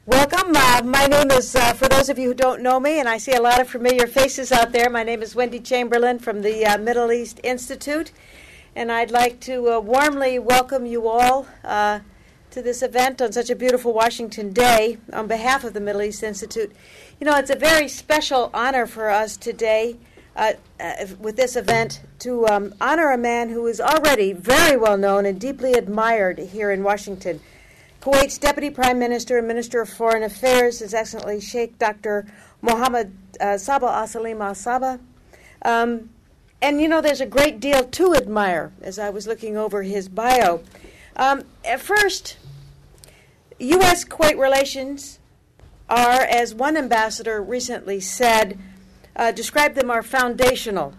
Welcome. My name is, for those of you who don't know me, and I see a lot of familiar faces out there, my name is Wendy Chamberlain from the Middle East Institute, and I'd like to warmly welcome you all to this event on such a beautiful Washington day on behalf of the Middle East Institute. You know, it's a very special honor for us today with this event to honor a man who is already very well known and deeply admired here in Washington. Kuwait's Deputy Prime Minister and Minister of Foreign Affairs, His Excellency Sheikh Dr. Mohammed al-Sabah. And you know, there's a great deal to admire as I was looking over his bio. At first, U.S.-Kuwait relations are, as one ambassador recently said, described them are foundational.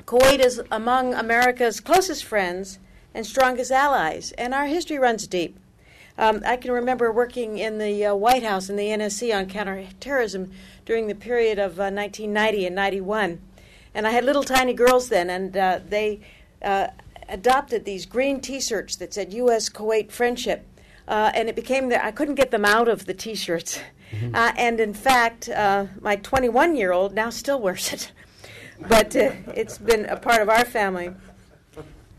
Kuwait is among America's closest friends and strongest allies, and our history runs deep. I can remember working in the White House in the NSC on counterterrorism during the period of 1990 and 91. And I had little tiny girls then, and they adopted these green T-shirts that said U.S.-Kuwait friendship. And it became I couldn't get them out of the T-shirts. Mm-hmm. And in fact, my 21-year-old now still wears it. But it's been a part of our family.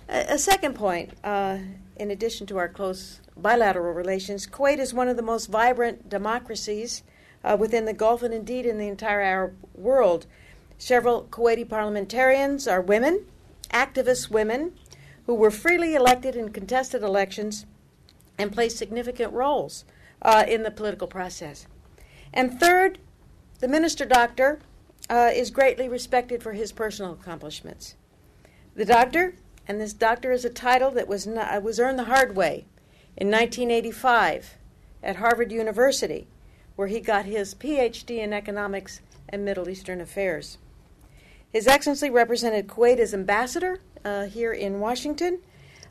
A second point, in addition to our close bilateral relations, Kuwait is one of the most vibrant democracies within the Gulf and indeed in the entire Arab world. Several Kuwaiti parliamentarians are women, activist women, who were freely elected in contested elections and play significant roles in the political process. And third, the Minister Doctor is greatly respected for his personal accomplishments. The Doctor, and this Doctor is a title that was earned the hard way, in 1985 at Harvard University, where he got his Ph.D. in economics and Middle Eastern affairs. His Excellency represented Kuwait as ambassador here in Washington,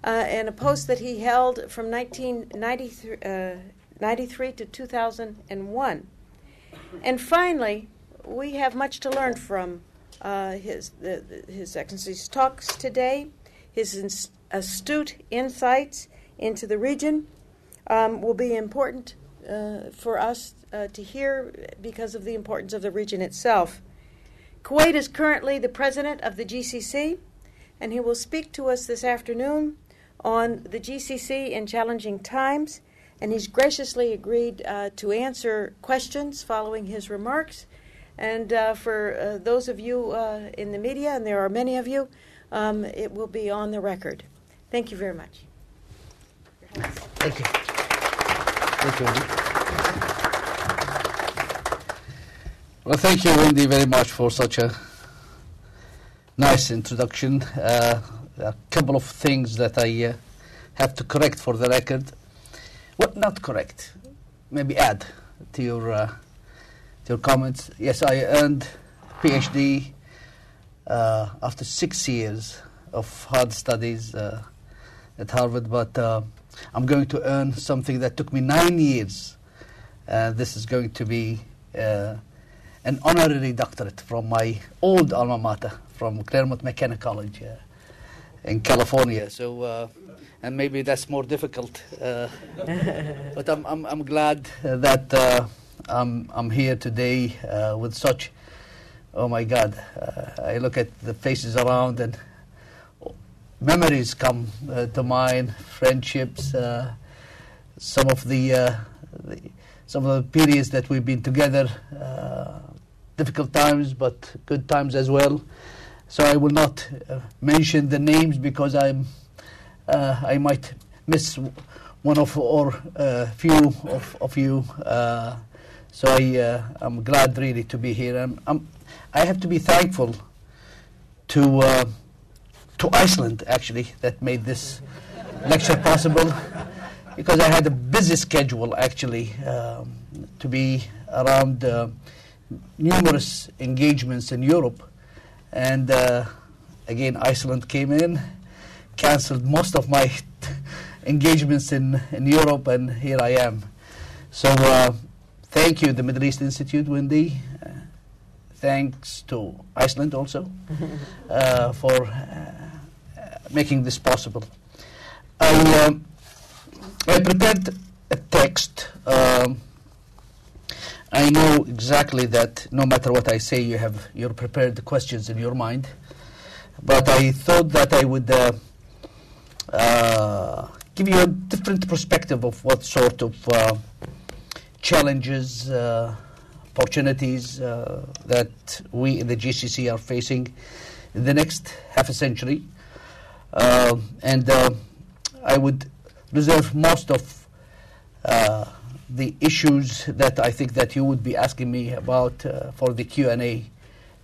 and a post that he held from 1993 to 2001. And finally, we have much to learn from His Excellency's talks today. His astute insights into the region will be important for us to hear because of the importance of the region itself. Kuwait is currently the president of the GCC, and he will speak to us this afternoon on the GCC in challenging times, and he's graciously agreed to answer questions following his remarks. And for those of you in the media, and there are many of you, it will be on the record. Thank you very much. Thank you. Thank you, Wendy. Well, thank you, Wendy, very much for such a nice introduction. A couple of things that I have to correct for the record. Well, not correct, maybe add to your comments. Yes, I earned PhD after 6 years of hard studies at Harvard, but I'm going to earn something that took me 9 years. This is going to be an honorary doctorate from my old alma mater, from Claremont McKenna College in California. So, and maybe that's more difficult. But I'm glad that I'm here today with such. Oh my God! I look at the faces around and memories come to mind, friendships, some of the periods that we've been together, difficult times but good times as well. So I will not mention the names because I might miss one of or few of you. So I'm glad really to be here. I have to be thankful to Iceland, actually, that made this lecture possible, because I had a busy schedule, actually, to be around numerous engagements in Europe. And again, Iceland came in, canceled most of my engagements in Europe, and here I am. So thank you, the Middle East Institute, Wendy. Thanks to Iceland also for making this possible. I prepared a text I know exactly that no matter what I say, you have your prepared questions in your mind. But I thought that I would give you a different perspective of what sort of challenges, opportunities that we in the GCC are facing in the next half a century. And I would reserve most of the issues that I think that you would be asking me about for the Q&A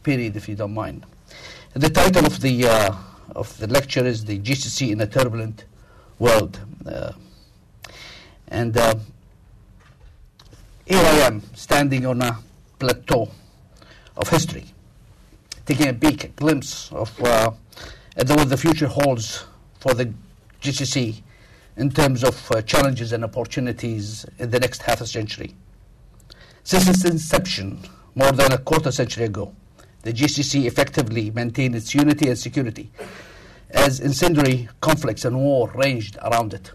period, if you don't mind. The title of the lecture is The GCC in a Turbulent World. And here I am, standing on a plateau of history, taking a peek, a glimpse of what the future holds for the GCC in terms of challenges and opportunities in the next half a century. Since its inception, more than a quarter century ago, the GCC effectively maintained its unity and security as incendiary conflicts and war raged around it.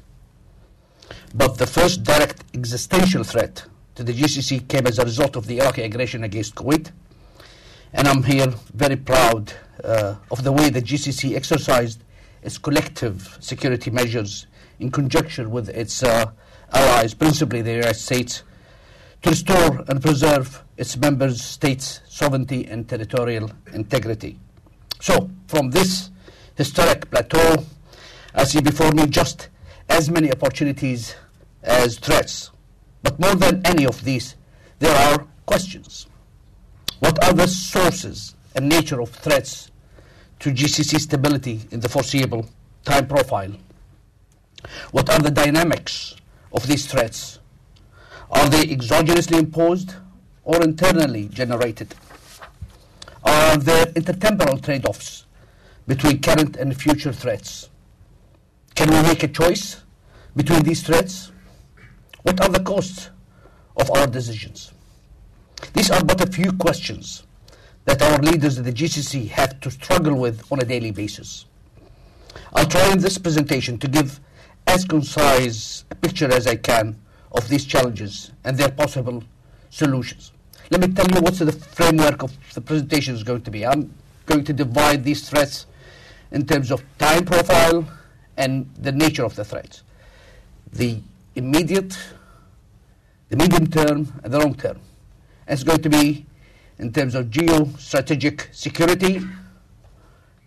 But the first direct existential threat to the GCC came as a result of the Iraqi aggression against Kuwait. And I'm here very proud of the way the GCC exercised its collective security measures in conjunction with its allies, principally the United States, to restore and preserve its member states' sovereignty and territorial integrity. So, from this historic plateau, I see before me just as many opportunities as threats. But more than any of these, there are questions. What are the sources and nature of threats to GCC stability in the foreseeable time profile? What are the dynamics of these threats? Are they exogenously imposed or internally generated? Are there intertemporal trade-offs between current and future threats? Can we make a choice between these threats? What are the costs of our decisions? These are but a few questions that our leaders in the GCC have to struggle with on a daily basis. I'll try in this presentation to give as concise a picture as I can of these challenges and their possible solutions. Let me tell you what the framework of the presentation is going to be. I'm going to divide these threats in terms of time profile and the nature of the threats. The immediate, the medium term, and the long term. And it's going to be in terms of geostrategic security.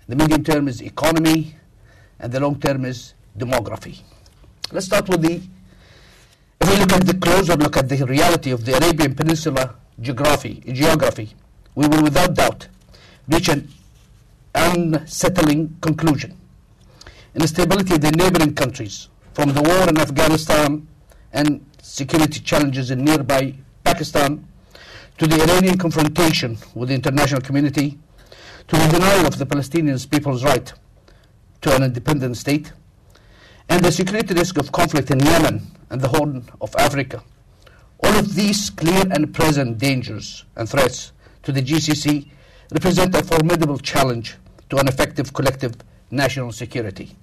The medium term is economy, and the long term is demography. Let's start with if we look at the closer look at the reality of the Arabian Peninsula geography, we will without doubt reach an unsettling conclusion. Instability in the neighboring countries, from the war in Afghanistan and security challenges in nearby Pakistan, to the Iranian confrontation with the international community, to the denial of the Palestinian people's right to an independent state, and the security risk of conflict in Yemen and the Horn of Africa. All of these clear and present dangers and threats to the GCC represent a formidable challenge to an effective collective national security.